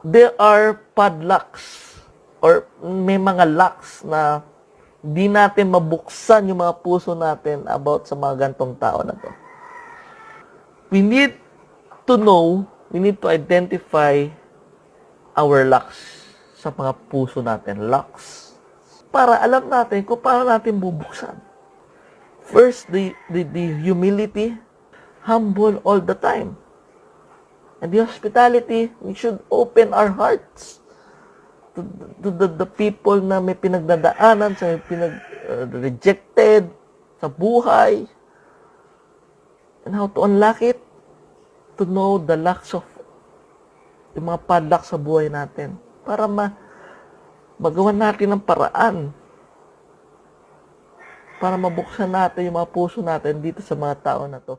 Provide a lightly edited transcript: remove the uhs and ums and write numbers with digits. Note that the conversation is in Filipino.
there are padlocks or may mga locks na di natin mabuksan yung mga puso natin about sa mga gantong tao na to. We need to know, we need to identify our locks sa mga puso natin. Locks. Para alam natin kung paano natin bubuksan. First, the humility, humble all the time. And the hospitality, we should open our hearts to the people na may pinagdadaanan, sa rejected, sa buhay. And how to unlock it, to know the locks of, yung mga padlock sa buhay natin. Para magawa natin ng paraan. Para mabuksan natin yung mga puso natin dito sa mga tao na to.